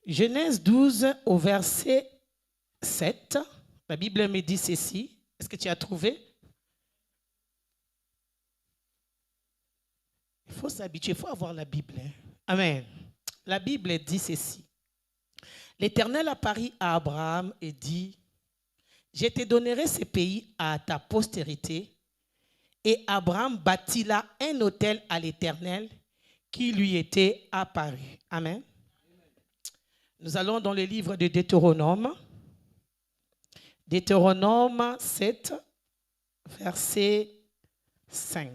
Genèse 12 au verset 7. La Bible me dit ceci. Est-ce que tu as trouvé? Il faut s'habituer, il faut avoir la Bible. Amen. La Bible dit ceci. L'Éternel apparut à Abraham et dit, je te donnerai ce pays à ta postérité. Et Abraham bâtit là un autel à l'Éternel qui lui était apparu. Amen. Nous allons dans le livre de Deutéronome. Deutéronome 7, verset 5.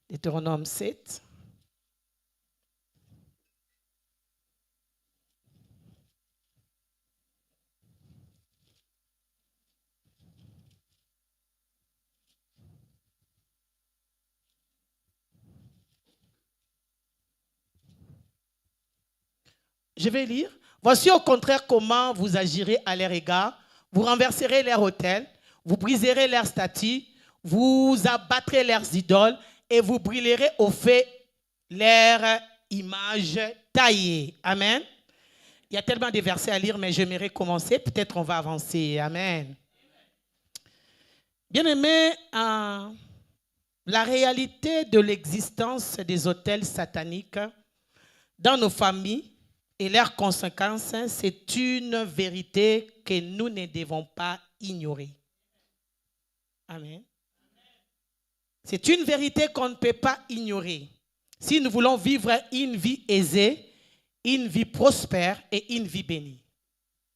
Deutéronome 7. Je vais lire. Voici au contraire comment vous agirez à leur égard. Vous renverserez leur autel, vous briserez leurs statues, vous abattrez leurs idoles et vous brûlerez au feu leurs images taillées. Amen. Il y a tellement de versets à lire, mais j'aimerais commencer. Peut-être on va avancer. Amen. Bien-aimés, la réalité de l'existence des autels sataniques dans nos familles et leurs conséquences, c'est une vérité que nous ne devons pas ignorer. Amen. C'est une vérité qu'on ne peut pas ignorer. Si nous voulons vivre une vie aisée, une vie prospère et une vie bénie.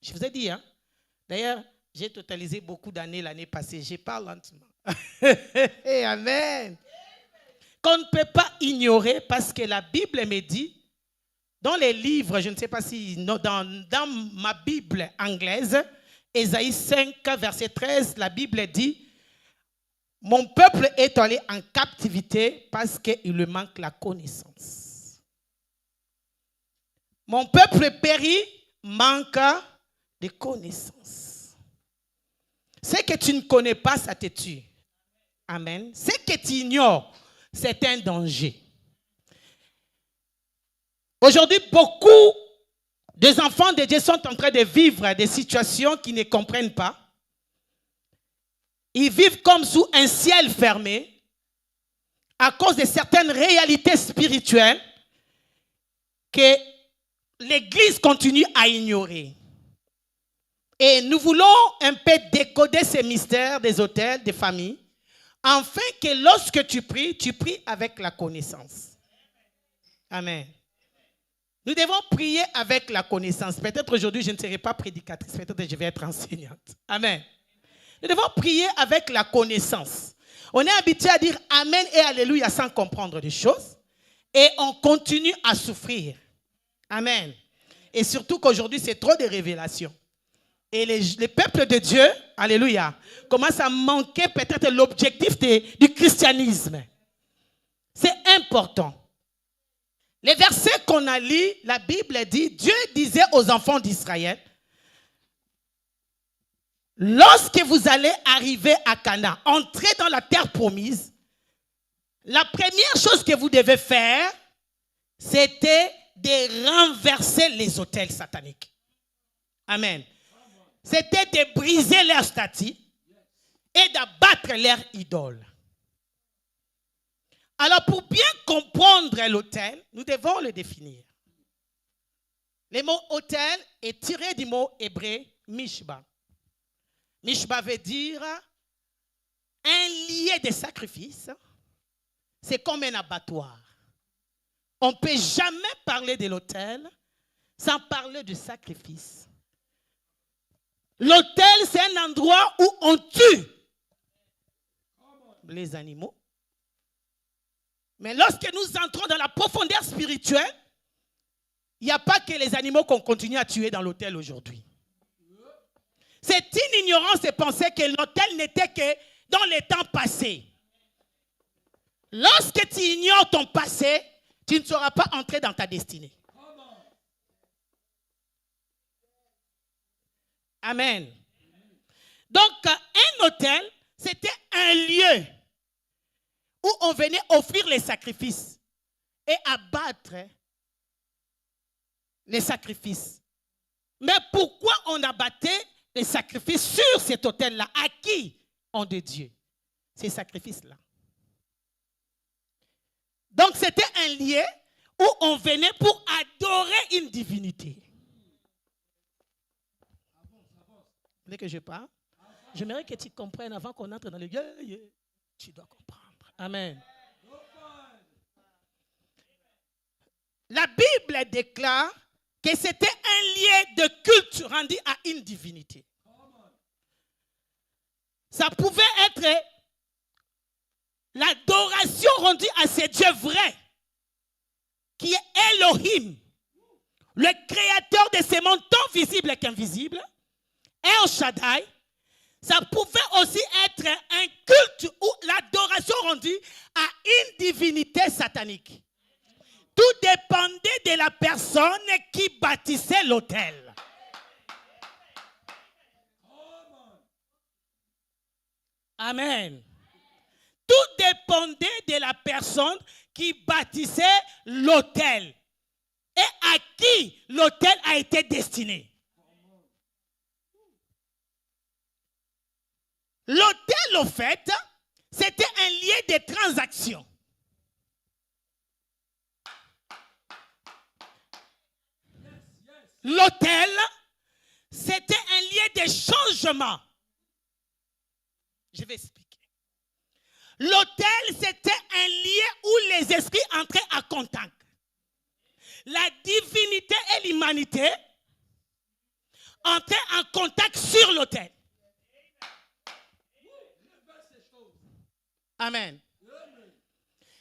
Je vous ai dit, hein? D'ailleurs, j'ai totalisé beaucoup d'années l'année passée. Je parle lentement. Amen. Qu'on ne peut pas ignorer parce que la Bible me dit, dans les livres, je ne sais pas si, dans ma Bible anglaise, Ésaïe 5, verset 13, la Bible dit, mon peuple est allé en captivité parce qu'il lui manque la connaissance. Mon peuple périt, manque de connaissance. Ce que tu ne connais pas, ça te tue. Amen. Ce que tu ignores, c'est un danger. Aujourd'hui, beaucoup des enfants de Dieu sont en train de vivre des situations qu'ils ne comprennent pas. Ils vivent comme sous un ciel fermé à cause de certaines réalités spirituelles que l'Église continue à ignorer. Et nous voulons un peu décoder ces mystères des autels, des familles, afin que lorsque tu pries avec la connaissance. Amen. Nous devons prier avec la connaissance. Peut-être aujourd'hui, je ne serai pas prédicatrice. Peut-être je vais être enseignante. Amen. Nous devons prier avec la connaissance. On est habitué à dire Amen et Alléluia sans comprendre des choses. Et on continue à souffrir. Amen. Et surtout qu'aujourd'hui, c'est trop de révélations. Et les peuples de Dieu, Alléluia, commencent à manquer peut-être l'objectif du christianisme. C'est important. Les versets qu'on a lus, la Bible dit, Dieu disait aux enfants d'Israël, lorsque vous allez arriver à Canaan, entrer dans la terre promise, la première chose que vous devez faire, c'était de renverser les autels sataniques. Amen. C'était de briser leurs statues et d'abattre leurs idoles. Alors, pour bien comprendre l'autel, nous devons le définir. Le mot autel est tiré du mot hébreu mishba. Mishba veut dire un lieu de sacrifice. C'est comme un abattoir. On ne peut jamais parler de l'autel sans parler du sacrifice. L'autel, c'est un endroit où on tue les animaux. Mais lorsque nous entrons dans la profondeur spirituelle, il n'y a pas que les animaux qu'on continue à tuer dans l'autel aujourd'hui. C'est une ignorance de penser que l'autel n'était que dans les temps passés. Lorsque tu ignores ton passé, tu ne sauras pas entrer dans ta destinée. Amen. Donc, un autel, c'était un lieu où on venait offrir les sacrifices et abattre les sacrifices. Mais pourquoi on abattait les sacrifices sur cet autel-là? À qui? En de Dieu. Ces sacrifices-là. Donc c'était un lieu où on venait pour adorer une divinité. Vous voulez que je parle? J'aimerais que tu comprennes avant qu'on entre dans le lieu. Tu dois comprendre. Amen. La Bible déclare que c'était un lieu de culte rendu à une divinité. Ça pouvait être l'adoration rendue à ce Dieu vrai, qui est Elohim, le créateur de ces mondes tant visibles qu'invisibles, El Shaddai. Ça pouvait aussi être un culte ou l'adoration rendue à une divinité satanique. Tout dépendait de la personne qui bâtissait l'autel. Amen. Tout dépendait de la personne qui bâtissait l'autel et à qui l'autel a été destiné. L'autel, au fait, c'était un lieu de transaction. L'autel, c'était un lieu de changement. Je vais expliquer. L'autel, c'était un lieu où les esprits entraient en contact. La divinité et l'humanité entraient en contact sur l'autel. Amen.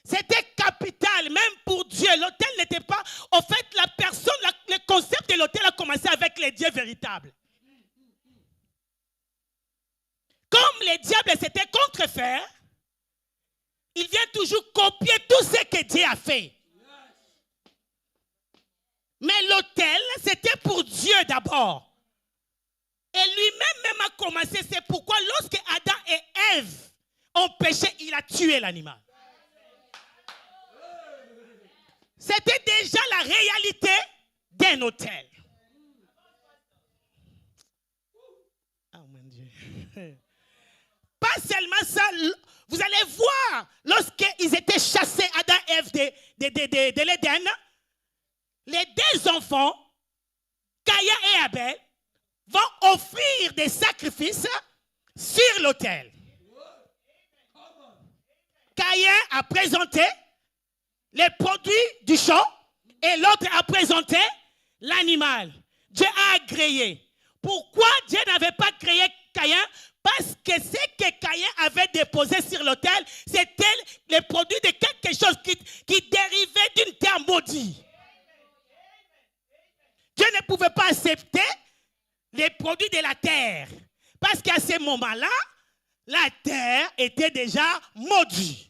C'était capital, même pour Dieu. L'autel n'était pas... En fait, la personne, le concept de l'autel a commencé avec les dieux véritables. Comme les diables s'étaient contrefaits, il vient toujours copier tout ce que Dieu a fait. Mais l'autel, c'était pour Dieu d'abord. Et lui-même a commencé. C'est pourquoi lorsque Adam et Ève ont péché, il a tué l'animal. C'était déjà la réalité d'un autel. Oh mon Dieu. Pas seulement ça, vous allez voir, lorsqu'ils étaient chassés, Adam et Ève de l'Éden, les deux enfants, Caïn et Abel, vont offrir des sacrifices sur l'autel. Caïn a présenté les produits du champ et l'autre a présenté l'animal. Dieu a agréé. Pourquoi Dieu n'avait pas créé Caïn? Parce que ce que Caïn avait déposé sur l'autel, c'était les produits de quelque chose qui dérivait d'une terre maudite. Dieu ne pouvait pas accepter les produits de la terre. Parce qu'à ce moment-là, la terre était déjà maudite.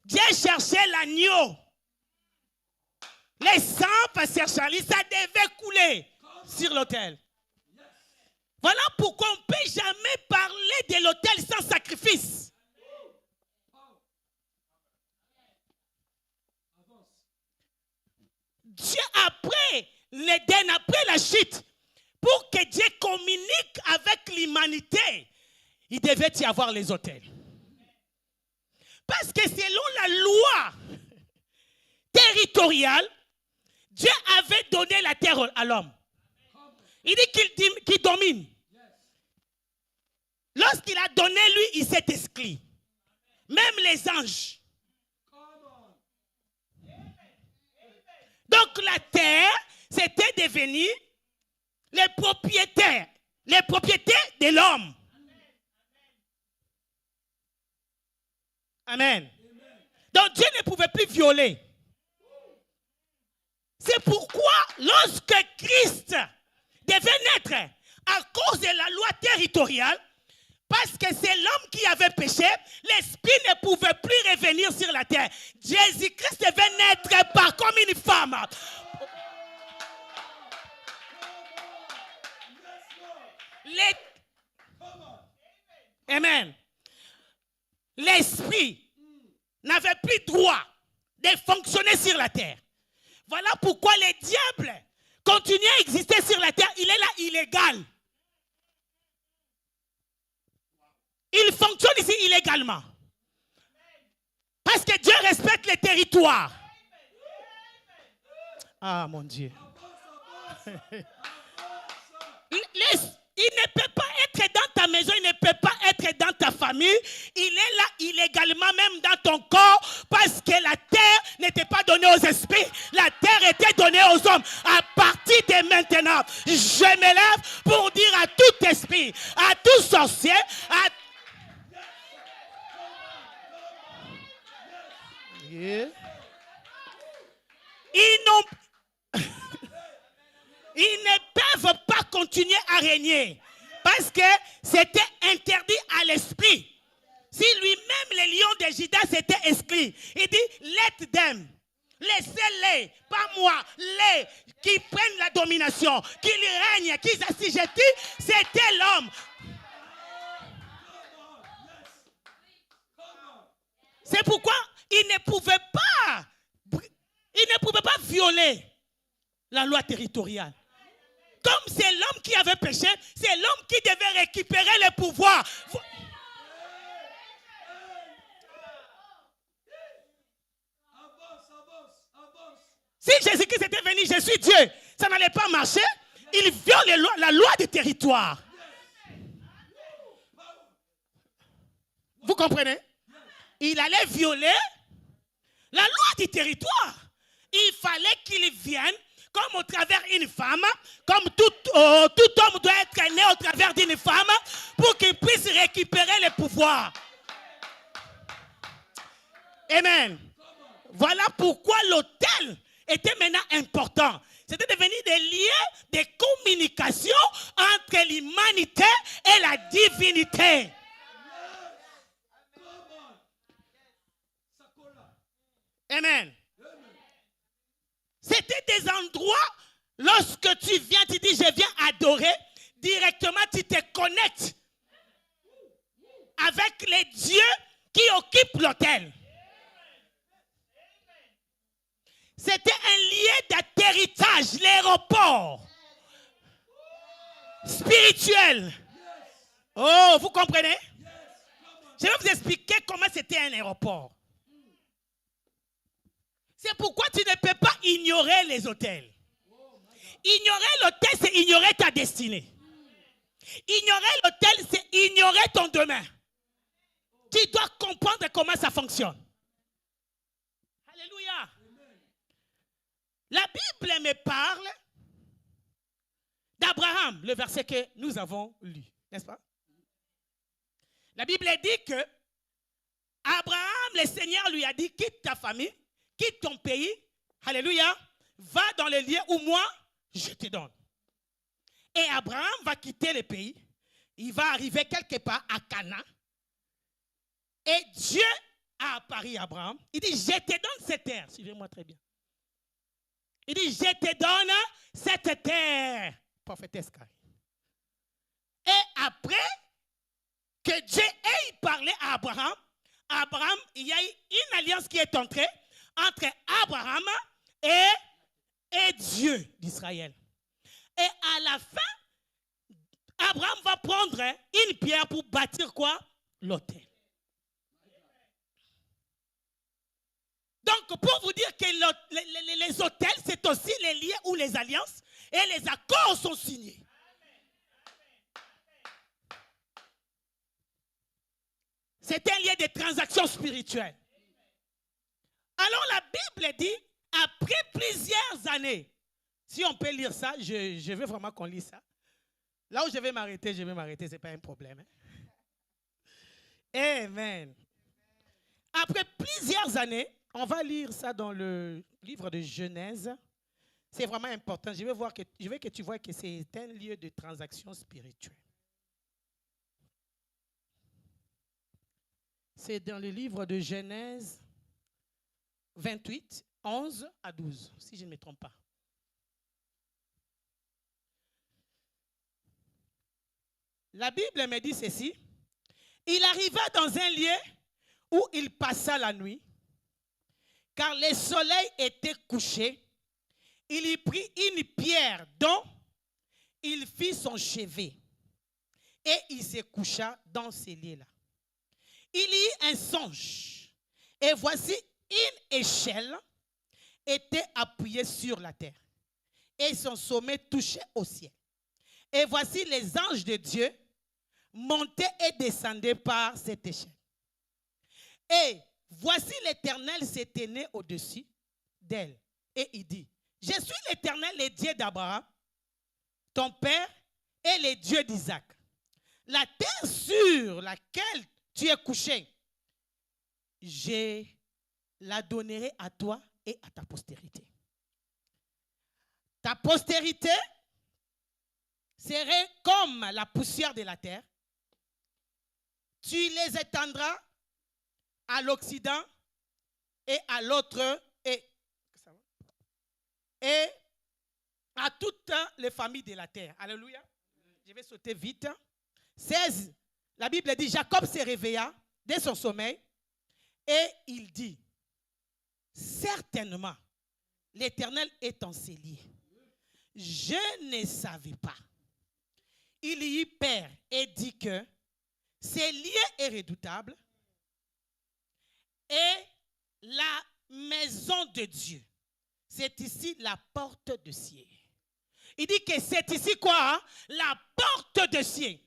Dieu cherchait l'agneau. Les sangs passèrent Charlie, ça devait couler sur l'autel. Voilà pourquoi on ne peut jamais parler de l'autel sans sacrifice. Dieu, après l'Éden, après la chute, pour que Dieu communique avec l'humanité, il devait y avoir les autels. Parce que selon la loi territoriale, Dieu avait donné la terre à l'homme. Il dit qu'il domine. Lorsqu'il a donné, lui, il s'est exclu. Même les anges. Donc la terre, c'était devenu les propriétés de l'homme. Amen. Donc Dieu ne pouvait plus violer. C'est pourquoi lorsque Christ devait naître à cause de la loi territoriale, parce que c'est l'homme qui avait péché, l'esprit ne pouvait plus revenir sur la terre. Jésus-Christ devait naître par comme une femme. Amen. L'esprit n'avait plus droit de fonctionner sur la terre. Voilà pourquoi les diables, continue à exister sur la terre, il est là illégal. Il fonctionne ici illégalement. Parce que Dieu respecte les territoires. Ah, mon Dieu. Il ne peut pas être dans ta maison, il ne peut pas être dans ta famille. Il est là illégalement, même dans ton corps, parce que la terre n'était pas donnée aux esprits. La terre était donnée aux hommes. À partir de maintenant, je m'élève pour dire à tout esprit, à tout sorcier, à... Yeah. Ils ne peuvent pas continuer à régner parce que c'était interdit à l'esprit. Si lui-même, les lions de Juda, s'étaient inscrits, il dit, let them, laissez-les, pas moi, les qui prennent la domination, qui règnent, qui s'assujettissent, c'était l'homme. C'est pourquoi il ne pouvait pas violer la loi territoriale. Comme c'est l'homme qui avait péché, c'est l'homme qui devait récupérer le pouvoir. Si Jésus-Christ était venu, je suis Dieu, ça n'allait pas marcher. Il viole la loi du territoire. Vous comprenez? Il allait violer la loi du territoire. Il fallait qu'il vienne comme au travers d'une femme, comme tout homme doit être né au travers d'une femme pour qu'il puisse récupérer le pouvoir. Amen. Voilà pourquoi l'autel était maintenant important. C'était devenu des liens de communication entre l'humanité et la divinité. Amen. C'était des endroits, lorsque tu viens, tu dis je viens adorer, directement tu te connectes avec les dieux qui occupent l'autel. C'était un lien d'atterrissage, l'aéroport spirituel. Oh, vous comprenez? Je vais vous expliquer comment c'était un aéroport. C'est pourquoi tu ne peux pas ignorer les autels. Ignorer l'autel, c'est ignorer ta destinée. Ignorer l'autel, c'est ignorer ton demain. Tu dois comprendre comment ça fonctionne. Alléluia. La Bible me parle d'Abraham, le verset que nous avons lu, n'est-ce pas? La Bible dit que Abraham, le Seigneur lui a dit, quitte ta famille, quitte ton pays, alléluia, va dans le lieu où moi, je te donne. Et Abraham va quitter le pays, il va arriver quelque part à Canaan, et Dieu a apparu à Abraham, il dit, je te donne cette terre, suivez-moi très bien. Il dit, je te donne cette terre, prophétesse Kari. Et après que Dieu ait parlé à Abraham, il y a eu une alliance qui est entrée entre Abraham et Dieu d'Israël. Et à la fin, Abraham va prendre une pierre pour bâtir quoi? L'autel. Donc, pour vous dire que les autels, c'est aussi les liens ou les alliances et les accords sont signés. C'est un lien de transaction spirituelle. Alors, la Bible dit, après plusieurs années, si on peut lire ça, je veux vraiment qu'on lise ça. Là où je vais m'arrêter, ce n'est pas un problème. Amen. Après plusieurs années, on va lire ça dans le livre de Genèse. C'est vraiment important. Je veux que tu vois que c'est un lieu de transaction spirituelle. C'est dans le livre de Genèse 28, 11 à 12, si je ne me trompe pas. La Bible me dit ceci. Il arriva dans un lieu où il passa la nuit, car le soleil était couché il y prit une pierre dont il fit son chevet et il se coucha dans ces lieux-là. Il y eut un songe et voici une échelle était appuyée sur la terre et son sommet touchait au ciel. Et voici les anges de Dieu montaient et descendaient par cette échelle. Et voici l'Éternel se tenait au-dessus d'elle. Et il dit, je suis l'Éternel, le Dieu d'Abraham, ton père, et le Dieu d'Isaac. La terre sur laquelle tu es couché, je la donnerai à toi et à ta postérité. Ta postérité serait comme la poussière de la terre. Tu les étendras à l'Occident et à l'autre et à toutes les familles de la terre. Alléluia. Je vais sauter vite. 16. La Bible dit, Jacob se réveilla dès son sommeil et il dit, certainement, l'Éternel est en ces lieux. Je ne savais pas. Il y eut peur et dit que ces lieux est redoutable et la maison de Dieu, c'est ici la porte de ciel. Il dit que c'est ici quoi? Hein? La porte de ciel.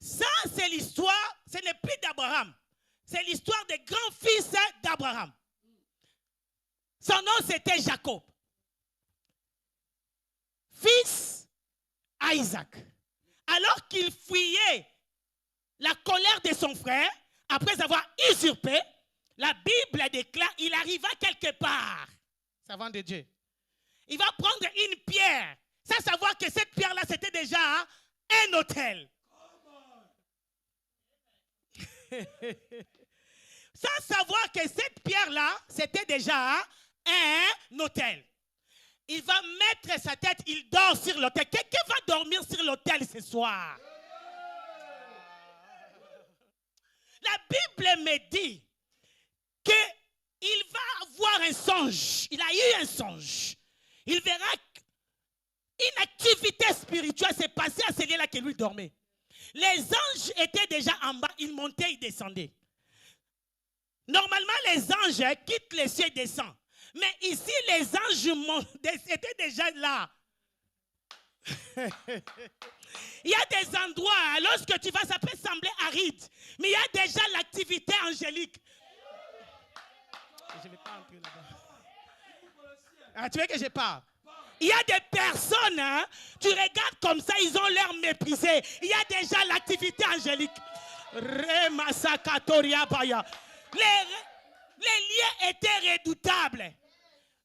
Ça, c'est l'histoire, ce n'est plus d'Abraham. C'est l'histoire des grands-fils d'Abraham. Son nom, c'était Jacob. Fils à Isaac. Alors qu'il fuyait la colère de son frère, après avoir usurpé, la Bible déclare, il arriva quelque part, savant de Dieu. Il va prendre une pierre, sans savoir que cette pierre-là, c'était déjà un autel. Sans savoir que cette pierre-là, c'était déjà un autel. Il va mettre sa tête, il dort sur l'autel. Quelqu'un va dormir sur l'autel ce soir. La Bible me dit qu'il va avoir un songe. Il a eu un songe. Il verra une activité spirituelle s'est passée à celui-là qui lui dormait. Les anges étaient déjà en bas, ils montaient, ils descendaient. Normalement, les anges quittent les cieux et descendent. Mais ici, les anges étaient déjà là. Il y a des endroits, lorsque tu vas, ça peut sembler aride, mais il y a déjà l'activité angélique. Je ne vais pas entrer là-bas. Ah, tu veux que je parle? Il y a des personnes, hein, tu regardes comme ça, ils ont l'air méprisés. Il y a déjà l'activité angélique. Les lieux étaient redoutables.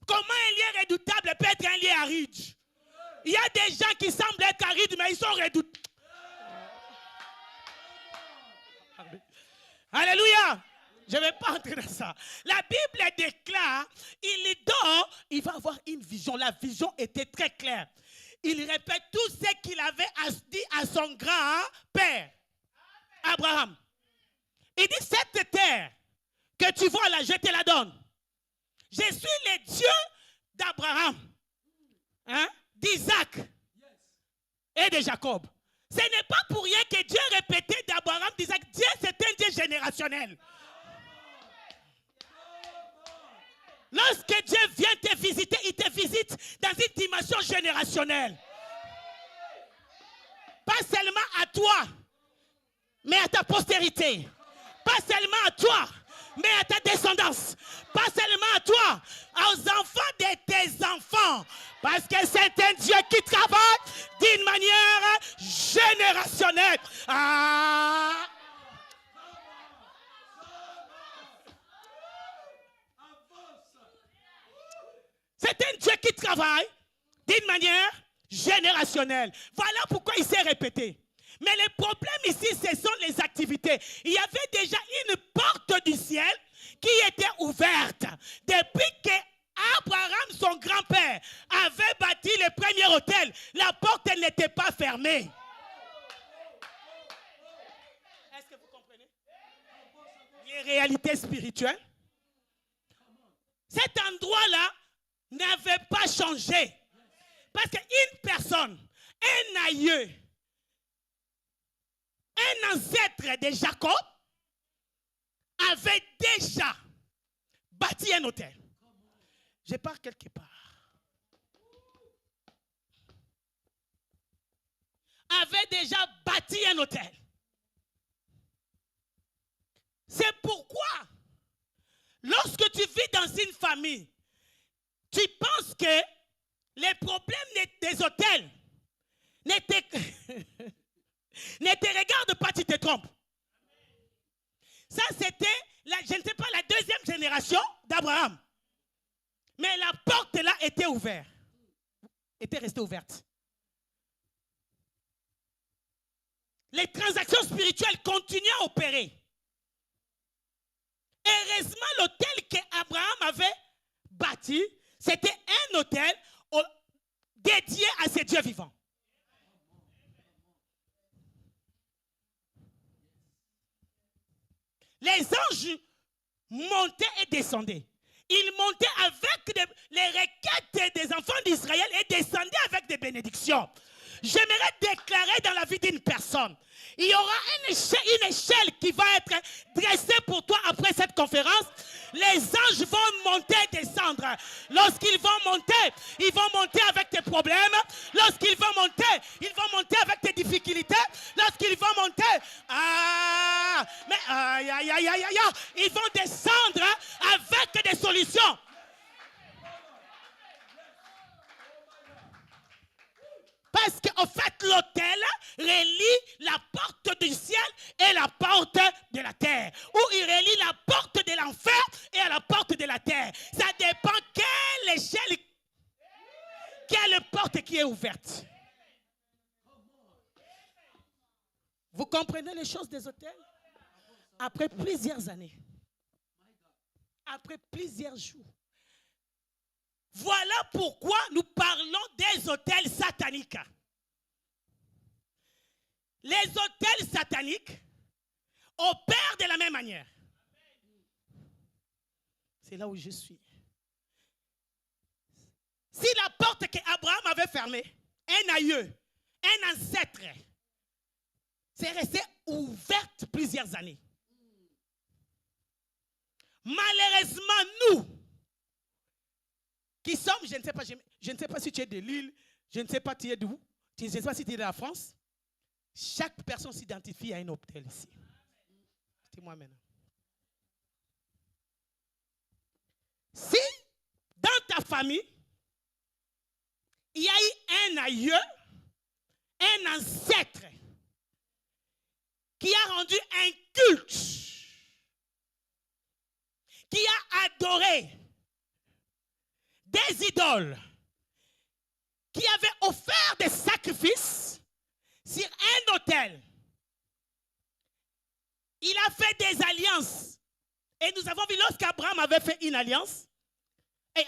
Comment un lieu redoutable peut être un lieu aride? Il y a des gens qui semblent être arides, mais ils sont redoutables. Alléluia. Je ne vais pas entrer dans ça. La Bible déclare, il dort, il va avoir une vision. La vision était très claire. Il répète tout ce qu'il avait dit à son grand-père, Abraham. Il dit, cette terre que tu vois là, je te la donne. Je suis le Dieu d'Abraham, hein, d'Isaac et de Jacob. Ce n'est pas pour rien que Dieu répétait d'Abraham, d'Isaac. Dieu, c'est un Dieu générationnel. Lorsque Dieu vient te visiter, il te visite dans une dimension générationnelle. Pas seulement à toi, mais à ta postérité. Pas seulement à toi, mais à ta descendance. Pas seulement à toi, aux enfants de tes enfants. Parce que c'est un Dieu qui travaille d'une manière générationnelle. Ah! C'est un Dieu qui travaille d'une manière générationnelle. Voilà pourquoi il s'est répété. Mais le problème ici, ce sont les activités. Il y avait déjà une porte du ciel qui était ouverte. Depuis que Abraham, son grand-père, avait bâti le premier autel, la porte n'était pas fermée. Est-ce que vous comprenez? Les réalités spirituelles. Cet endroit-là n'avait pas changé. Parce qu'une personne, un aïeux, un ancêtre de Jacob avait déjà bâti un hôtel. Je pars quelque part. Avait déjà bâti un hôtel. C'est pourquoi, lorsque tu vis dans une famille, tu penses que les problèmes des hôtels ne te regardent pas, tu te trompes. Ça, c'était, je ne sais pas, la deuxième génération d'Abraham. Mais la porte là était ouverte. Était restée ouverte. Les transactions spirituelles continuaient à opérer. Heureusement, l'hôtel qu'Abraham avait bâti, c'était un hôtel dédié à ces dieux vivants. Les anges montaient et descendaient. Ils montaient avec les requêtes des enfants d'Israël et descendaient avec des bénédictions. J'aimerais déclarer dans la vie d'une personne, il y aura une échelle qui va être dressée pour toi après cette conférence. Les anges vont monter et descendre. Lorsqu'ils vont monter avec tes problèmes. Lorsqu'ils vont monter avec tes difficultés. Lorsqu'ils vont monter, ils vont descendre avec des solutions. Parce qu'en fait, l'autel relie la porte du ciel et la porte de la terre. Ou il relie la porte de l'enfer et la porte de la terre. Ça dépend quelle échelle, quelle porte qui est ouverte. Vous comprenez les choses des hôtels? Après plusieurs années, après plusieurs jours, voilà pourquoi nous parlons des hôtels sataniques. Les hôtels sataniques opèrent de la même manière. C'est là où je suis. Si la porte qu'Abraham avait fermée, un aïeux, un ancêtre, c'est resté ouverte plusieurs années. Malheureusement, nous, qui sommes, je ne sais pas si tu es de Lille, je ne sais pas si tu es d'où, je ne sais pas si tu es de la France. Chaque personne s'identifie à un hôtel ici. C'est moi maintenant. Si dans ta famille, il y a eu un aïeux, un ancêtre qui a rendu un culte, qui a adoré des idoles, qui avaient offert des sacrifices sur un autel. Il a fait des alliances. Et nous avons vu lorsqu'Abraham avait fait une alliance et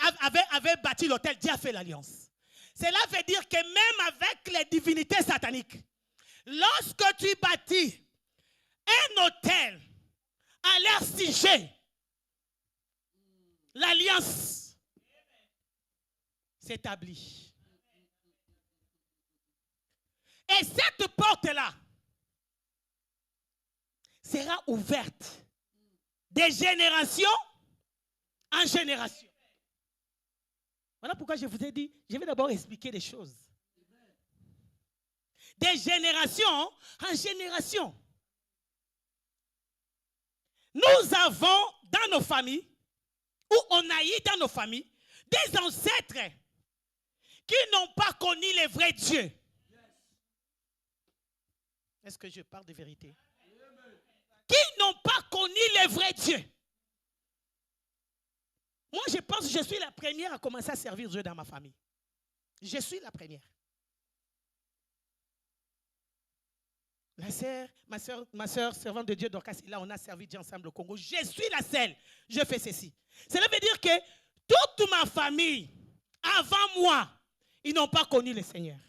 avait bâti l'autel, Dieu a fait l'alliance. Cela veut dire que même avec les divinités sataniques, lorsque tu bâtis un autel à leur sujet, l'alliance s'établit. Et cette porte-là sera ouverte de génération en génération. Voilà pourquoi je vous ai dit, je vais d'abord expliquer les choses. De génération en génération. Nous avons dans nos familles, ou on a eu dans nos familles, des ancêtres qui n'ont pas connu les vrais dieux. Est-ce que je parle de vérité? Qui n'ont pas connu les vrais dieux. Moi, je pense que je suis la première à commencer à servir Dieu dans ma famille. Je suis la première. Ma soeur, servante de Dieu, Dorcas, là, on a servi Dieu ensemble au Congo. Je suis la seule. Je fais ceci. Cela veut dire que toute ma famille, avant moi, ils n'ont pas connu le Seigneur.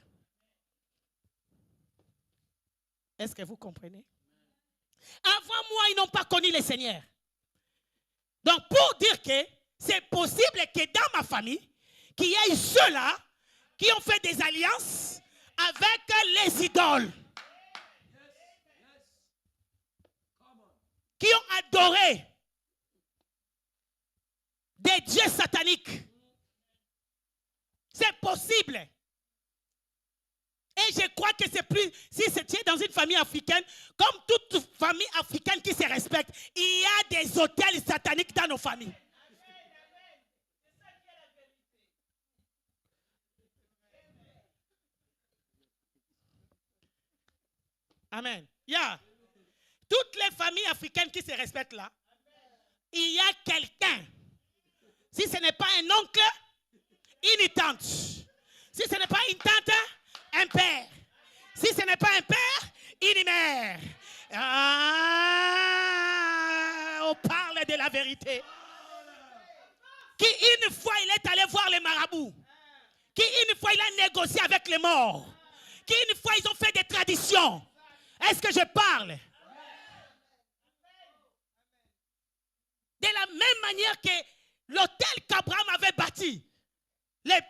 Est-ce que vous comprenez? Avant moi, ils n'ont pas connu le Seigneur. Donc, pour dire que c'est possible que dans ma famille, qu'il y ait ceux-là qui ont fait des alliances avec les idoles, qui ont adoré des dieux sataniques. C'est possible. Et je crois que c'est plus, si c'était dans une famille africaine, comme toute famille africaine qui se respecte, il y a des hôtels sataniques dans nos familles. Amen. Yeah. Toutes les familles africaines qui se respectent là, il y a quelqu'un. Si ce n'est pas un oncle, une tante. Si ce n'est pas une tante, un père. Si ce n'est pas un père, une mère. Ah, on parle de la vérité. Qui une fois il est allé voir les marabouts. Qui une fois il a négocié avec les morts. Qui une fois ils ont fait des traditions. Est-ce que je parle? De la même manière que l'hôtel qu'Abraham avait bâti,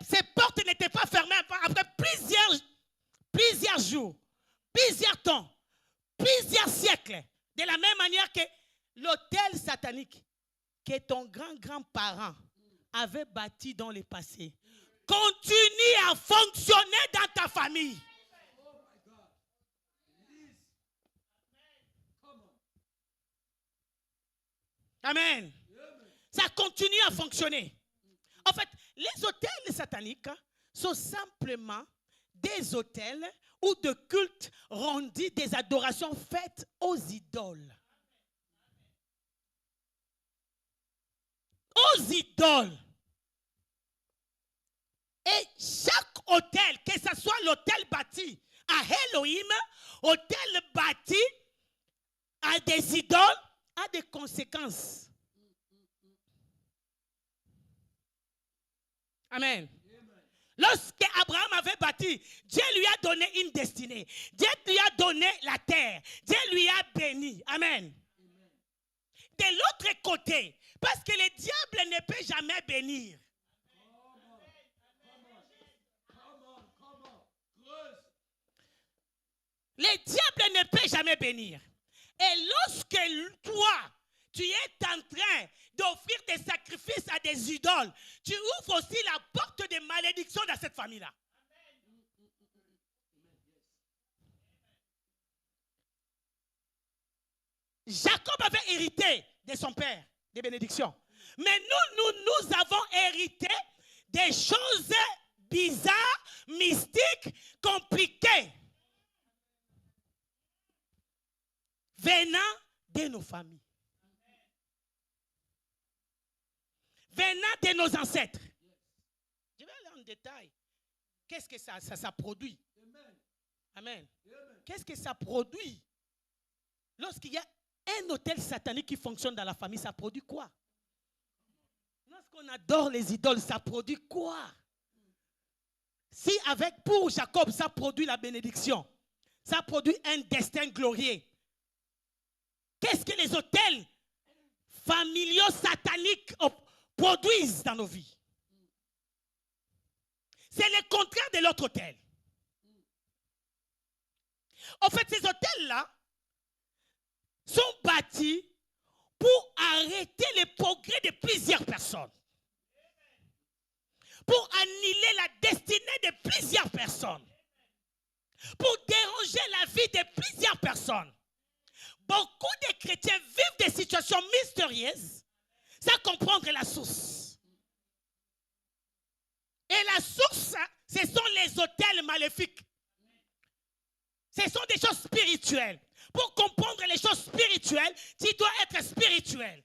ses portes n'étaient pas fermées après plusieurs jours, plusieurs temps, plusieurs siècles. De la même manière que l'hôtel satanique que ton grand-grand-parent avait bâti dans le passé continue à fonctionner dans ta famille. Amen. Ça continue à fonctionner. En fait, les hôtels sataniques sont simplement des hôtels ou de cultes rendus, des adorations faites aux idoles. Aux idoles. Et chaque hôtel, que ce soit l'hôtel bâti à Elohim, hôtel bâti à des idoles, a des conséquences. Amen. Lorsque Abraham avait bâti, Dieu lui a donné une destinée. Dieu lui a donné la terre. Dieu lui a béni. Amen. De l'autre côté, parce que le diable ne peut jamais bénir. Le diable ne peut jamais bénir. Et lorsque toi, tu es en train d'offrir des sacrifices à des idoles, tu ouvres aussi la porte de malédiction dans cette famille-là. Jacob avait hérité de son père, des bénédictions. Mais nous avons hérité des choses bizarres, mystiques, compliquées, venant de nos familles. Venant de nos ancêtres. Je vais aller en détail. Qu'est-ce que ça produit? Amen. Qu'est-ce que ça produit? Lorsqu'il y a un hôtel satanique qui fonctionne dans la famille, ça produit quoi? Lorsqu'on adore les idoles, ça produit quoi? Si pour Jacob, ça produit la bénédiction, ça produit un destin glorieux. Qu'est-ce que les hôtels familiaux sataniques produisent dans nos vies? C'est le contraire de l'autre hôtel. En fait, ces hôtels-là sont bâtis pour arrêter le progrès de plusieurs personnes. Pour annihiler la destinée de plusieurs personnes. Pour déranger la vie de plusieurs personnes. Beaucoup de chrétiens vivent des situations mystérieuses sans comprendre la source. Et la source, ce sont les hôtels maléfiques. Ce sont des choses spirituelles. Pour comprendre les choses spirituelles, tu dois être spirituel.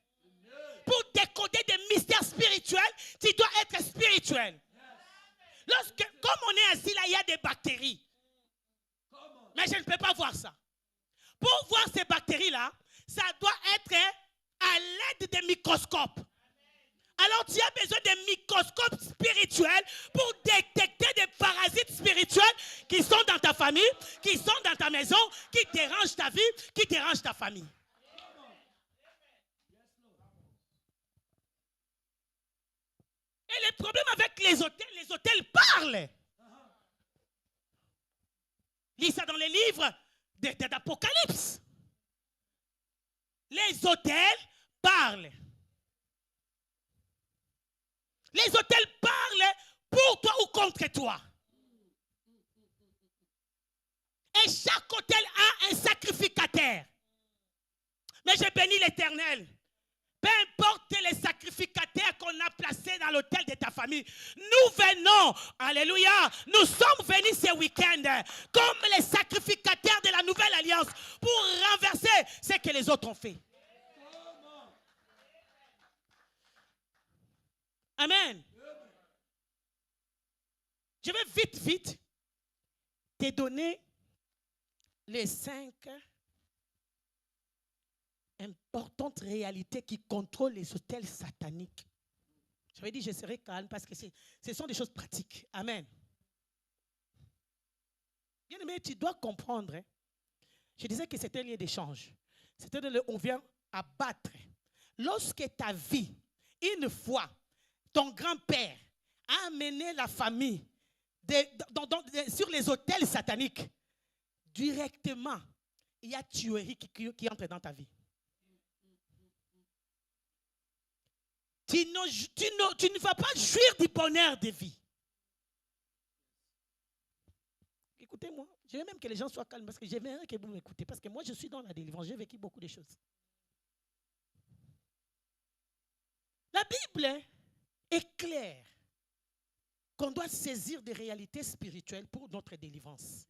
Pour décoder des mystères spirituels, tu dois être spirituel. Comme on est assis là, il y a des bactéries. Mais je ne peux pas voir ça. Pour voir ces bactéries-là, ça doit être à l'aide des microscopes. Alors tu as besoin de microscopes spirituels pour détecter des parasites spirituels qui sont dans ta famille, qui sont dans ta maison, qui dérangent ta vie, qui dérangent ta famille. Et le problème avec les hôtels parlent. Lis ça dans les livres d'Apocalypse. Les autels parlent. Les autels parlent pour toi ou contre toi. Et chaque autel a un sacrificateur. Mais je bénis l'Éternel. Peu importe les sacrificateurs qu'on a placés dans l'autel de ta famille, nous venons, alléluia, nous sommes venus ce week-end comme les sacrificateurs de la nouvelle alliance pour renverser ce que les autres ont fait. Amen. Je vais vite te donner les 5 importantes réalités qui contrôlent les autels sataniques. J'avais dit je serai calme parce que ce sont des choses pratiques. Amen. Bien aimé, tu dois comprendre. Hein. Je disais que c'était un lieu d'échange. C'était là où on vient abattre. Lorsque ta vie, une fois, ton grand-père a amené la famille sur les autels sataniques, directement, il y a tuerie qui entre dans ta vie. Tu ne vas pas jouir du bonheur de vie. Écoutez-moi, je veux même que les gens soient calmes parce que j'aimerais que vous m'écoutez. Parce que moi, je suis dans la délivrance. J'ai vécu beaucoup de choses. La Bible est claire qu'on doit saisir des réalités spirituelles pour notre délivrance.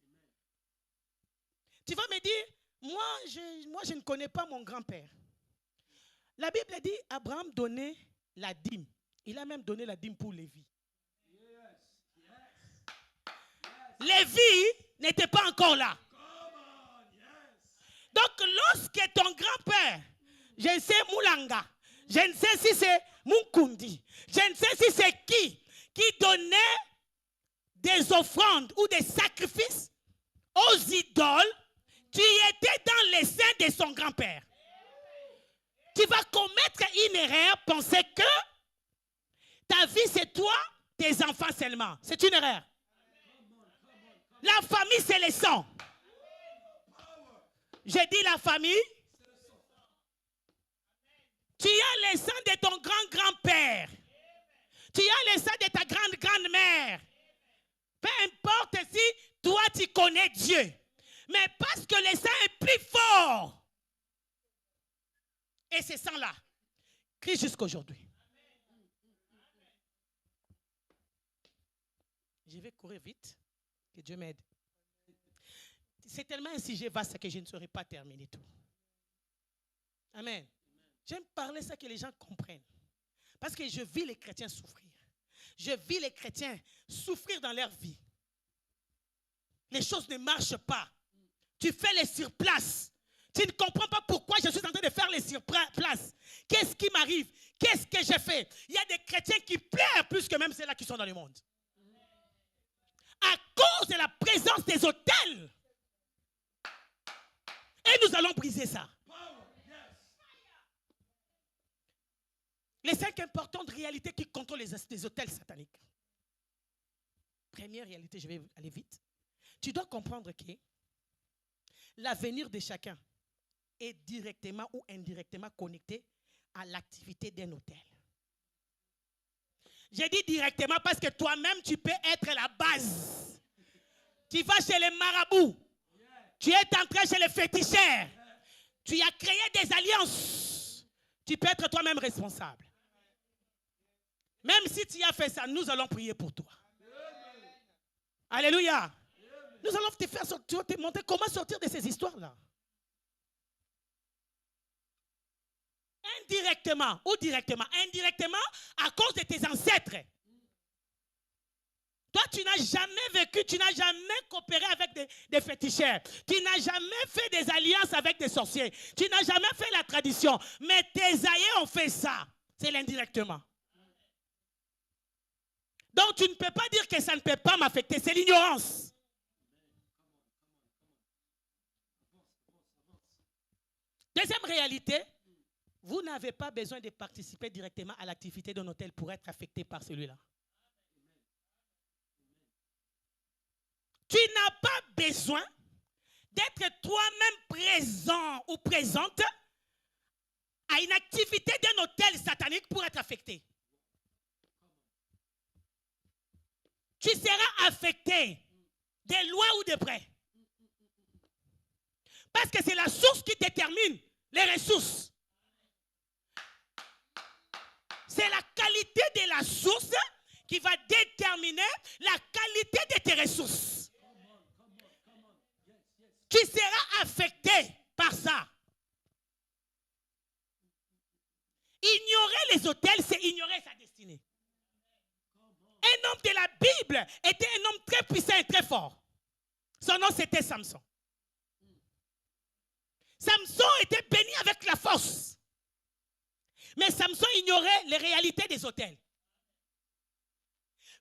Tu vas me dire, moi, je ne connais pas mon grand-père. La Bible dit, Abraham donnait la dîme. Il a même donné la dîme pour Lévi. Lévi n'était pas encore là. Donc, lorsque ton grand-père, je ne sais Moulanga, je ne sais si c'est Munkundi, je ne sais si c'est qui donnait des offrandes ou des sacrifices aux idoles, tu étais dans les seins de son grand-père. Tu vas commettre une erreur, penser que ta vie c'est toi, tes enfants seulement. C'est une erreur. La famille c'est le sang. J'ai dit la famille. Tu as le sang de ton grand-grand-père. Tu as le sang de ta grande-grand-mère. Peu importe si toi tu connais Dieu. Mais parce que le sang est plus fort. Et ce sang-là crie jusqu'à aujourd'hui. Je vais courir vite. Que Dieu m'aide. C'est tellement un sujet vaste que je ne saurais pas terminer tout. Amen. J'aime parler ça que les gens comprennent. Parce que je vis les chrétiens souffrir. Je vis les chrétiens souffrir dans leur vie. Les choses ne marchent pas. Tu fais les surplaces. Tu ne comprends pas pourquoi je suis en train de faire les surplaces. Qu'est-ce qui m'arrive? Qu'est-ce que j'ai fait? Il y a des chrétiens qui pleurent plus que même ceux-là qui sont dans le monde. À cause de la présence des autels. Et nous allons briser ça. Les 5 importantes réalités qui contrôlent les autels sataniques. Première réalité, je vais aller vite. Tu dois comprendre que l'avenir de chacun est directement ou indirectement connecté à l'activité d'un autel. J'ai dit directement parce que toi-même, tu peux être la base. Tu vas chez les marabouts. Tu es entré chez les féticheurs. Tu as créé des alliances. Tu peux être toi-même responsable. Même si tu as fait ça, nous allons prier pour toi. Alléluia. Nous allons te faire sortir, te montrer comment sortir de ces histoires-là. Indirectement ou directement. Indirectement à cause de tes ancêtres. Toi, tu n'as jamais vécu, tu n'as jamais coopéré avec des féticheurs. Tu n'as jamais fait des alliances avec des sorciers. Tu n'as jamais fait la tradition. Mais tes aïeux ont fait ça. C'est l'indirectement. Donc, tu ne peux pas dire que ça ne peut pas m'affecter. C'est l'ignorance. Deuxième réalité, vous n'avez pas besoin de participer directement à l'activité d'un hôtel pour être affecté par celui-là. Tu n'as pas besoin d'être toi-même présent ou présente à une activité d'un hôtel satanique pour être affecté. Tu seras affecté de loin ou de près. Parce que c'est la source qui détermine les ressources. C'est la qualité de la source qui va déterminer la qualité de tes ressources. Tu seras affecté par ça. Ignorer les hôtels, c'est ignorer sa destinée. Un homme de la Bible était un homme très puissant et très fort. Son nom, c'était Samson. Samson était béni avec la force. Mais Samson ignorait les réalités des hôtels.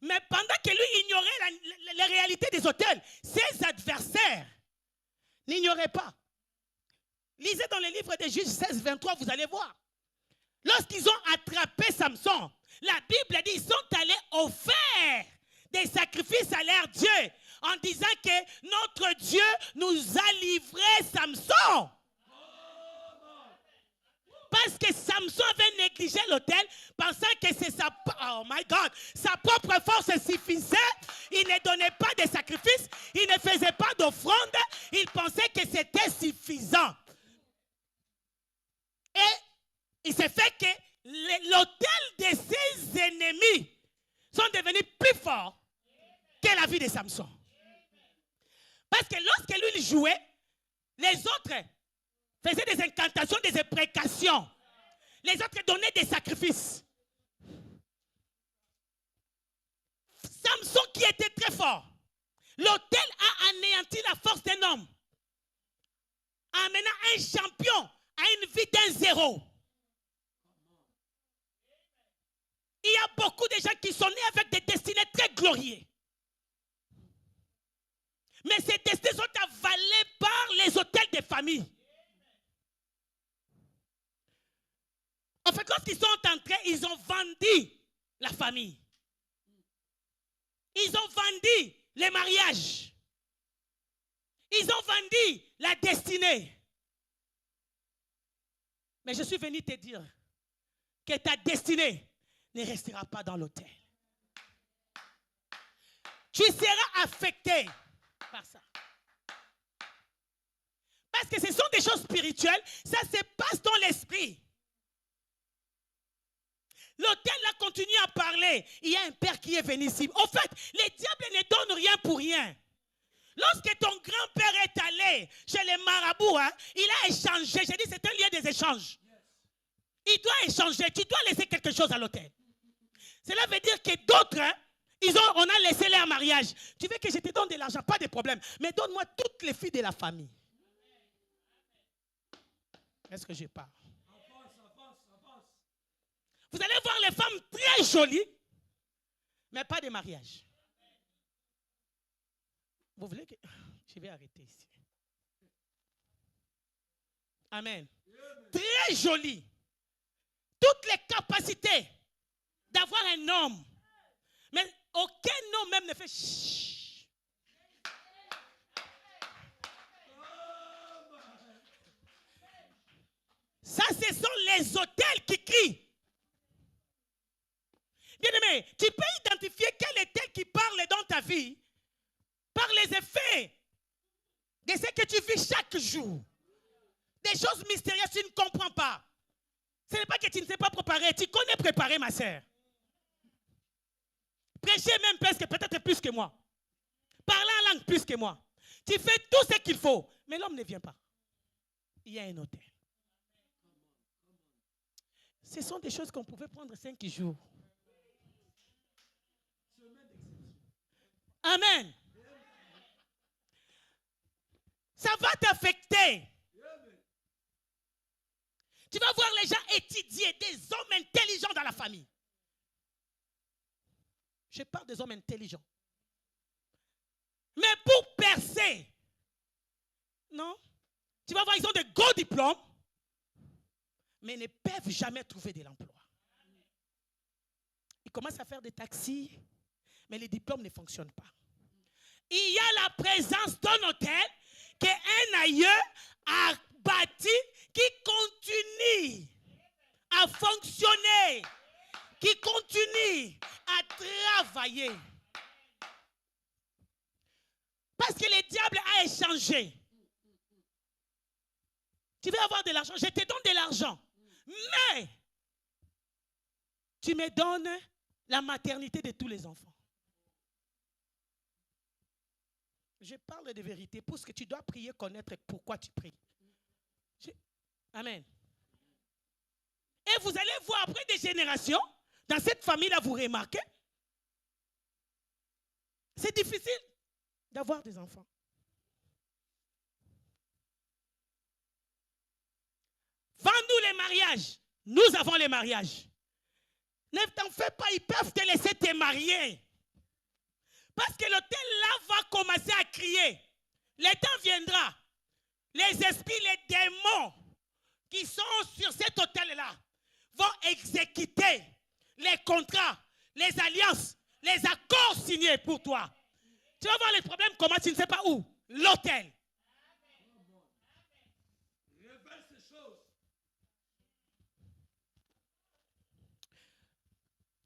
Mais pendant que lui ignorait les réalités des hôtels, ses adversaires n'ignoraient pas. Lisez dans le livre de Juges 16, 23, vous allez voir. Lorsqu'ils ont attrapé Samson, la Bible dit qu'ils sont allés offrir des sacrifices à leur Dieu en disant que notre Dieu nous a livré Samson. Parce que Samson avait négligé l'autel, pensant que c'est sa, oh my God, sa propre force suffisait. Il ne donnait pas de sacrifices, il ne faisait pas d'offrande, il pensait que c'était suffisant. Et il s'est fait que l'autel de ses ennemis sont devenus plus forts que la vie de Samson. Parce que lorsque lui il jouait, les autres faisaient des incantations, des imprécations. Les autres donnaient des sacrifices. Samson qui était très fort, l'autel a anéanti la force d'un homme, amenant un champion à une vie d'un zéro. Il y a beaucoup de gens qui sont nés avec des destinées très glorieuses. Mais ces destinées sont avalées par les hôtels des familles. En fait, lorsqu'ils sont entrés, ils ont vendu la famille. Ils ont vendu les mariages. Ils ont vendu la destinée. Mais je suis venu te dire que ta destinée ne restera pas dans l'autel. Tu seras affecté par ça. Parce que ce sont des choses spirituelles, ça se passe dans l'esprit. L'autel a continué à parler. Il y a un père qui est venu ici. En fait, les diables ne donnent rien pour rien. Lorsque ton grand-père est allé chez les marabouts, il a échangé. J'ai dit, c'est un lien des échanges. Il doit échanger. Tu dois laisser quelque chose à l'autel. Cela veut dire que d'autres, on a laissé leur mariage. Tu veux que je te donne de l'argent? Pas de problème. Mais donne-moi toutes les filles de la famille. Est-ce que je parle? Vous allez voir les femmes très jolies, mais pas de mariage. Vous voulez que... Je vais arrêter ici. Amen. Très jolies. Toutes les capacités d'avoir un homme. Mais aucun homme même ne fait chut. Ça, ce sont les hôtels qui crient. Bien-aimé, tu peux identifier quel hôtel qui parle dans ta vie par les effets de ce que tu vis chaque jour. Des choses mystérieuses, tu ne comprends pas. Ce n'est pas que tu ne sais pas préparer, tu connais préparer, ma sœur. Prêcher même presque, peut-être plus que moi. Parler en langue plus que moi. Tu fais tout ce qu'il faut, mais l'homme ne vient pas. Il y a un hôtel. Ce sont des choses qu'on pouvait prendre 5 jours. Amen. Ça va t'affecter. Tu vas voir les gens étudier, des hommes intelligents dans la famille. Je parle des hommes intelligents. Mais pour percer, non, tu vas voir, ils ont de gros diplômes, mais ne peuvent jamais trouver de l'emploi. Ils commencent à faire des taxis, mais les diplômes ne fonctionnent pas. Il y a la présence d'un hôtel qu'un aïeux a bâti, qui continue à fonctionner, qui continue à travailler. Parce que le diable a échangé. Tu veux avoir de l'argent, je te donne de l'argent. Mais tu me donnes la maternité de tous les enfants. Je parle de vérité parce que tu dois prier, connaître pourquoi tu pries. Amen. Et vous allez voir après des générations, dans cette famille-là, vous remarquez, c'est difficile d'avoir des enfants. Vends-nous les mariages. Nous avons les mariages. Ne t'en fais pas, ils peuvent te laisser te marier. Parce que l'hôtel-là va commencer à crier. Le temps viendra. Les esprits, les démons qui sont sur cet hôtel-là vont exécuter les contrats, les alliances, les accords signés pour toi. Tu vas voir les problèmes, comment tu ne sais pas où. L'hôtel. Révèle ces choses.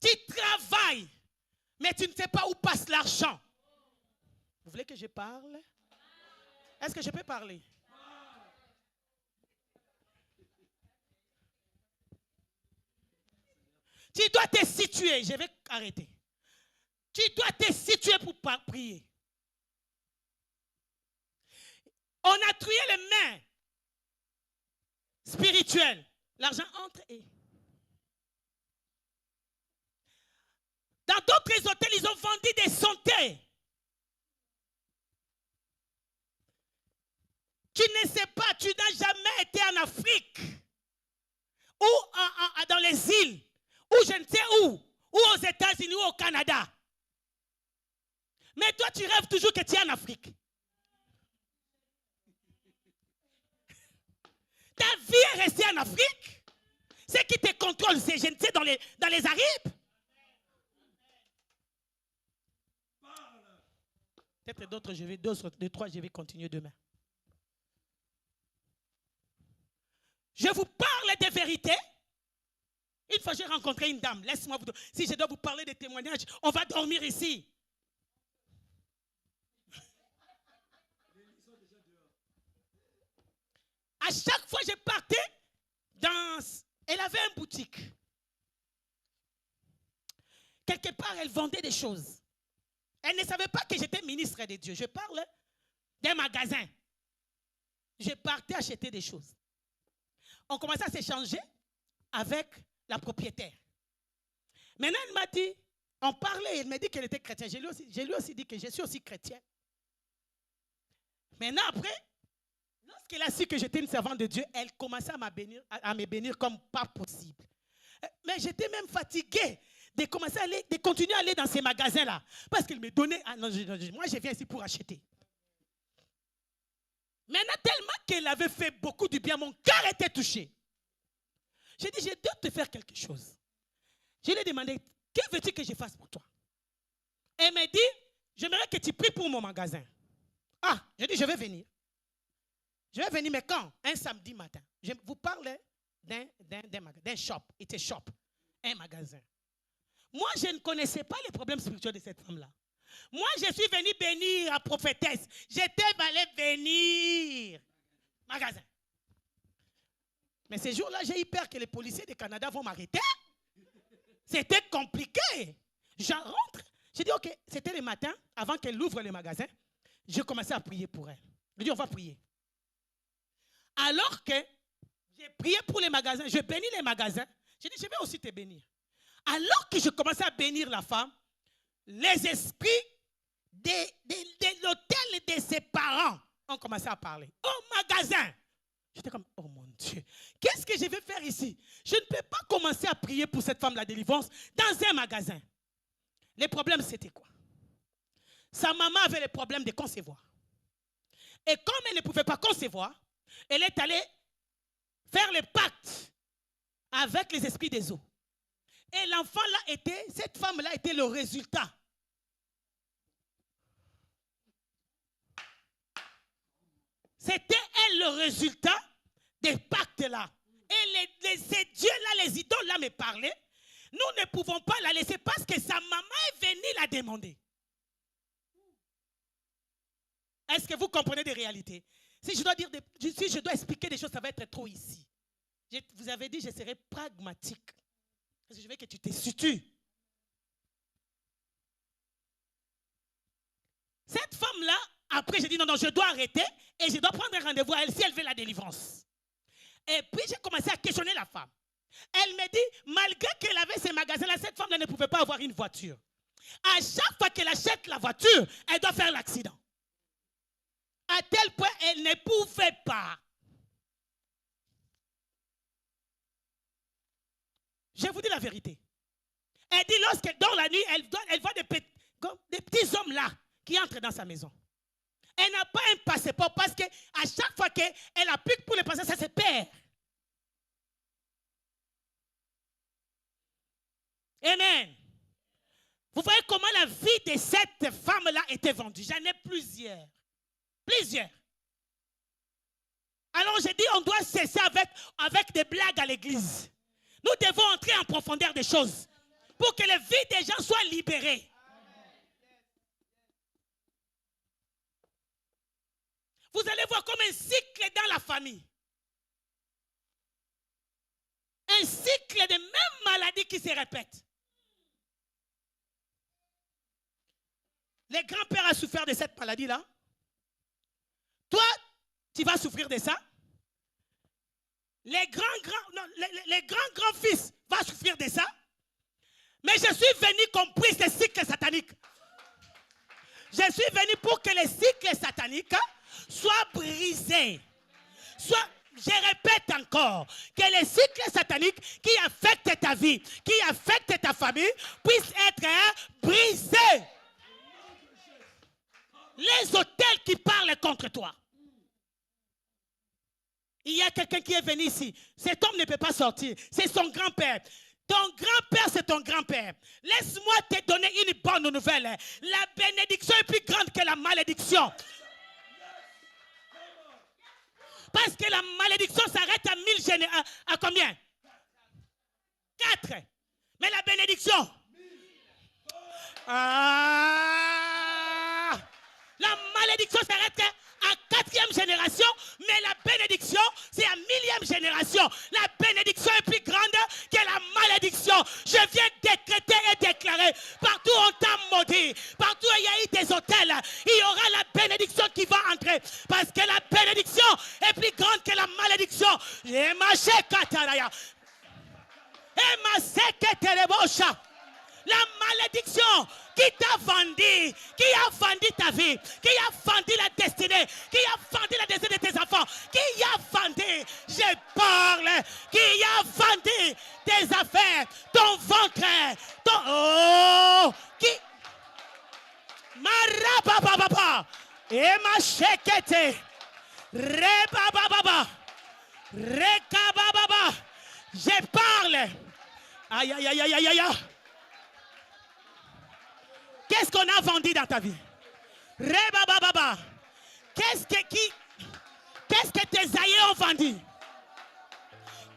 Tu travailles, mais tu ne sais pas où passe l'argent. Vous voulez que je parle? Est-ce que je peux parler? Tu dois te situer. Je vais arrêter. Tu dois te situer pour prier. On a trouvé les mains spirituelles. L'argent entre et. Dans d'autres hôtels, ils ont vendu des santé. Tu ne sais pas, tu n'as jamais été en Afrique ou dans les îles, ou je ne sais où, ou aux États-Unis ou au Canada. Mais toi, tu rêves toujours que tu es en Afrique. Ta vie est restée en Afrique. Ce qui te contrôle, c'est, je ne sais, dans les Arabes. Peut-être d'autres, deux, trois, je vais continuer demain. Je vous parle de vérité. Une fois, j'ai rencontré une dame. Laisse-moi vous dire. Si je dois vous parler des témoignages, on va dormir ici. À chaque fois, je partais elle avait une boutique. Quelque part, elle vendait des choses. Elle ne savait pas que j'étais ministre de Dieu. Je parle d'un magasin. Je partais acheter des choses. On commençait à s'échanger avec la propriétaire. Maintenant, elle m'a dit, on parlait, elle m'a dit qu'elle était chrétienne. Je lui ai aussi dit que je suis aussi chrétien. Maintenant, après, lorsqu'elle a su que j'étais une servante de Dieu, elle commençait à me bénir comme pas possible. Mais j'étais même fatigué de continuer à aller dans ces magasins-là. Parce qu'il me donnait, moi je viens ici pour acheter. Maintenant, tellement qu'elle avait fait beaucoup de bien, mon cœur était touché. J'ai dit, je dois te faire quelque chose. Je lui ai demandé, que veux-tu que je fasse pour toi? Elle m'a dit, j'aimerais que tu pries pour mon magasin. Ah, j'ai dit, je vais venir. Je vais venir, mais quand? Un samedi matin. Je vous parle d'un shop. C'était shop. Un magasin. Moi, je ne connaissais pas les problèmes spirituels de cette femme-là. Moi, je suis venu bénir la prophétesse. J'étais allé bénir. Magasin. Mais ces jours-là, j'ai eu peur que les policiers du Canada vont m'arrêter. C'était compliqué. Je rentre. J'ai dit, ok, c'était le matin, avant qu'elle ouvre le magasin. J'ai commencé à prier pour elle. Je dis, on va prier. Alors que j'ai prié pour les magasins, je bénis les magasins, j'ai dit, je vais aussi te bénir. Alors que je commençais à bénir la femme, les esprits de l'hôtel et de ses parents ont commencé à parler. Au magasin. J'étais comme, oh mon Dieu, qu'est-ce que je vais faire ici? Je ne peux pas commencer à prier pour cette femme, la délivrance, dans un magasin. Les problèmes, c'était quoi? Sa maman avait le problème de concevoir. Et comme elle ne pouvait pas concevoir, elle est allée faire le pacte avec les esprits des eaux. Et l'enfant là cette femme là était le résultat. C'était elle le résultat des pactes-là. Et ces dieux-là, les idoles-là me parlaient. Nous ne pouvons pas la laisser parce que sa maman est venue la demander. Est-ce que vous comprenez des réalités? Si je dois expliquer des choses, ça va être trop ici. Vous avez dit, je serai pragmatique. Parce que je veux que tu te situes. Cette femme-là, après, j'ai dit non, je dois arrêter et je dois prendre un rendez-vous à elle si elle veut la délivrance. Et puis, j'ai commencé à questionner la femme. Elle me dit, malgré qu'elle avait ces magasins-là, cette femme-là ne pouvait pas avoir une voiture. À chaque fois qu'elle achète la voiture, elle doit faire l'accident. À tel point, elle ne pouvait pas. Je vous dis la vérité. Elle dit, lorsqu'elle dort la nuit, elle voit des petits hommes là qui entrent dans sa maison. Elle n'a pas un passeport parce qu'à chaque fois qu'elle applique pour le passeport, ça se perd. Amen. Vous voyez comment la vie de cette femme-là était vendue. J'en ai plusieurs. Plusieurs. Alors j'ai dit, on doit cesser avec des blagues à l'église. Nous devons entrer en profondeur des choses pour que les vies des gens soient libérées. Vous allez voir comme un cycle dans la famille. Un cycle de mêmes maladies qui se répètent. Les grands-pères ont souffert de cette maladie-là. Toi, tu vas souffrir de ça. Les grands-fils vont souffrir de ça. Mais je suis venu qu'on brise les cycles sataniques. Je suis venu pour que les cycles sataniques soient brisés. Je répète encore, que les cycles sataniques qui affectent ta vie, qui affectent ta famille, puissent être brisés. Les autels qui parlent contre toi. Il y a quelqu'un qui est venu ici. Cet homme ne peut pas sortir. C'est son grand-père. Ton grand-père, c'est ton grand-père. Laisse-moi te donner une bonne nouvelle. La bénédiction est plus grande que la malédiction. Parce que la malédiction s'arrête à 1000 générations. À combien? 4. Mais la bénédiction. La malédiction s'arrête à 4e génération, mais la bénédiction, c'est à 1000e génération. La bénédiction est plus grande que la malédiction. Je viens décréter et déclarer, partout où on t'a maudit, partout où il y a eu des autels, il y aura la bénédiction qui va entrer. Parce que la bénédiction est plus grande que la malédiction. La malédiction qui t'a vendu, qui a vendu ta vie, qui a vendu la destinée, qui a vendu la destinée de tes enfants, qui a vendu, je parle, qui a vendu tes affaires, ton ventre, qui marabababa, et ma chekete, rebababa, rekabababa, je parle, aïe aïe aïe aïe aïe aïe. Qu'est-ce qu'on a vendu dans ta vie? Rebababa. Qu'est-ce que tes aïeux ont vendu?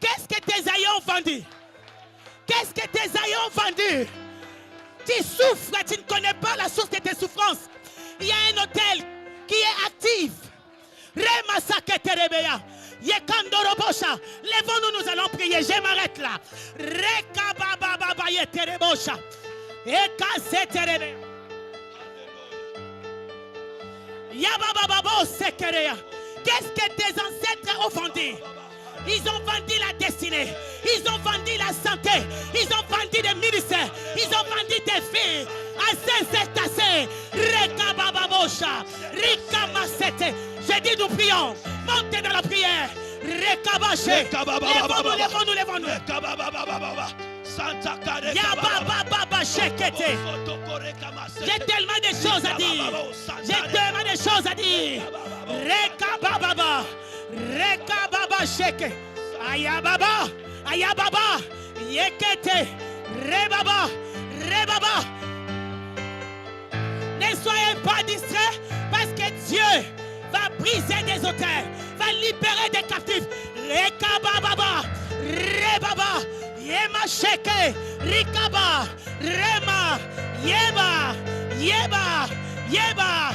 Qu'est-ce que tes aïeux ont vendu? Qu'est-ce que tes aïeux ont vendu? Tu souffres, tu ne connais pas la source de tes souffrances. Il y a un hôtel qui est actif. Remasaketerebeya. Yekandorobosha. Lèvons-nous, nous allons prier. Je m'arrête là. Rekabababa yeterebosha. Ekaseterebeya. Qu'est-ce que tes ancêtres ont vendu? Ils ont vendu la destinée. Ils ont vendu la santé. Ils ont vendu des ministères. Ils ont vendu des filles. Assez. Rekabababosha. Rikamasete. J'ai dit nous prions. Montez dans la prière. Rekabaché. Lèvons-nous. J'ai tellement de choses à dire. Rekababa sheke. Ayababa. Yekete. Rebaba. Ne soyez pas distraits parce que Dieu va briser des autels, va libérer des captifs. Rekababa, Rebaba, Yema Sheke, Rikaba, Rema, Yeba, Yeba, Yeba,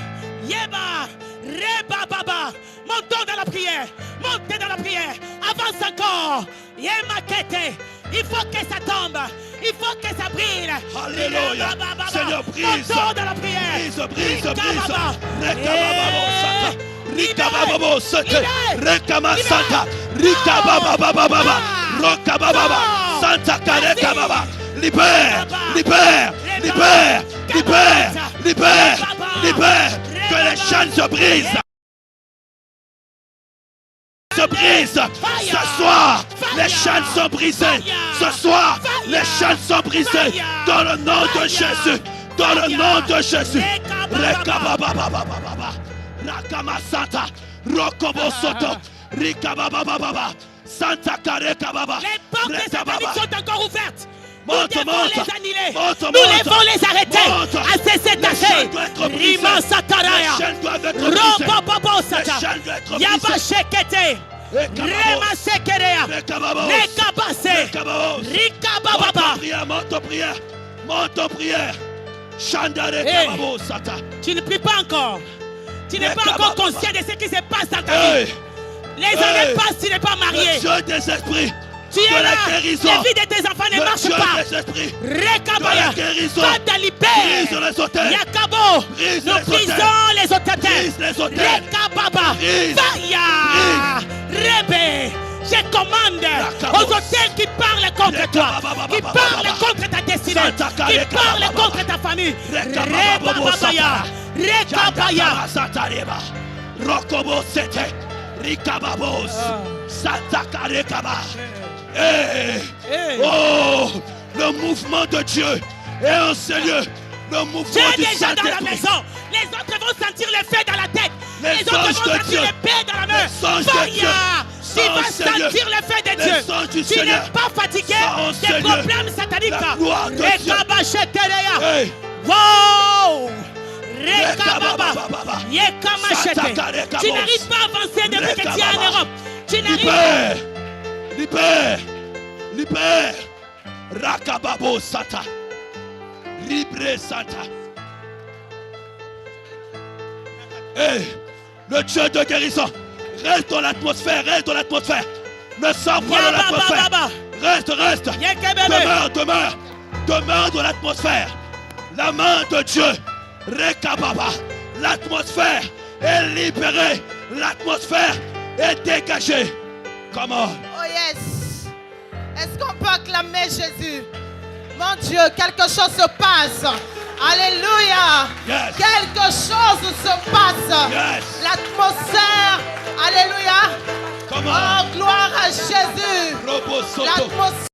Yeba, Reba Baba. Montons dans la prière, montez dans la prière, avance encore. Yema Kete, il faut que ça tombe, il faut que ça brille. Alléluia. Seigneur, brise. Montons dans la prière. Brise, brise, brise. Rikababa, Rekama Santa, Rikababa, Rokababa, Santa Karekababa. Libère, libère, libère, libère, libère, libère. Que les chaînes se brisent. Se brisent. Ce soir, les chaînes sont brisées. Ce soir, les chaînes sont brisées. Dans le nom de Jésus. Dans le nom de Jésus. Rekababa, Rakama Santa, Rokobo Soto, Rikababa, Santa Karekababa. Les portes des sataniques sont encore ouvertes. Nous Monte, devons monte. les annuler. Monte, Nous monte. devons les arrêter. Monte. À cesser Les tâcher. chaînes doivent être brisées. Rima Sataraya. Les chaînes doivent être brisées. Robobobo Les Sata. chaînes doivent être Yaba brisées. Shekete. Rema Sekerea. Rekababos. Rekabase. Rekababos. Rikabababa. Monte en prière. Monte en prière. Chandare Kababo Sata. Tu ne pries pas encore. Tu n'es pas encore conscient de ce qui se passe dans ta Hey. vie. Les années passent, tu n'es pas marié. Le Dieu des esprits. Tu es de la là. guérison. La vie de tes enfants ne Le marche Dieu pas. des esprits. Rekabaya. De la guérison. Va te libérer. Brise les hôtels. Yakabo. Brise Nous les brisons les hôtels. Brise les hôtels. Rekababa. Brise. Vaya. Rebe. Je commande aux hôtels qui parlent contre toi, qui parlent contre ta destinée, qui parlent contre ta famille. Rekababaya. Rekabaya. Satareba. Rokobo Sete. Rikababos. Santa Karekaba. Oh, le mouvement de Dieu est en ce lieu. Le Tu mouvement es du déjà dans la Saint-Esprit. maison. Les autres vont sentir le feu dans la tête. Les Les autres anges vont de sentir Dieu. le paix dans la main. Les anges de Dieu. Vaya. Tu Sont vas en ce lieu. sentir le feu de Les Dieu. anges du Tu n'es Seigneur. pas fatigué Sont en ce des lieu. problèmes sataniques. La gloire de Dieu. Rekabashetereya. Hey. Wow. Rekababa. Rekabababa. Yekamashete. Satakareka Tu boss. n'arrives pas à avancer depuis que tu es en Rekababa. Europe. Tu n'arrives pas. Libère. Libère. Libère. Rakababo Sata. Libre Santa. Hey, le Dieu de guérison. Reste dans l'atmosphère. Reste dans l'atmosphère. Ne sors pas dans l'atmosphère. Yabababa. Reste, reste. Yekebebe. Demeure, demeure. Demeure dans l'atmosphère. La main de Dieu. Rekababa. L'atmosphère est libérée. L'atmosphère est dégagée. Come on. Oh yes. Est-ce qu'on peut acclamer Jésus? Mon Dieu, quelque chose se passe. Alléluia. Yes. Quelque chose se passe. Yes. L'atmosphère. Alléluia. Come on. Oh, gloire à Jésus. Robo Soto. L'atmosphère.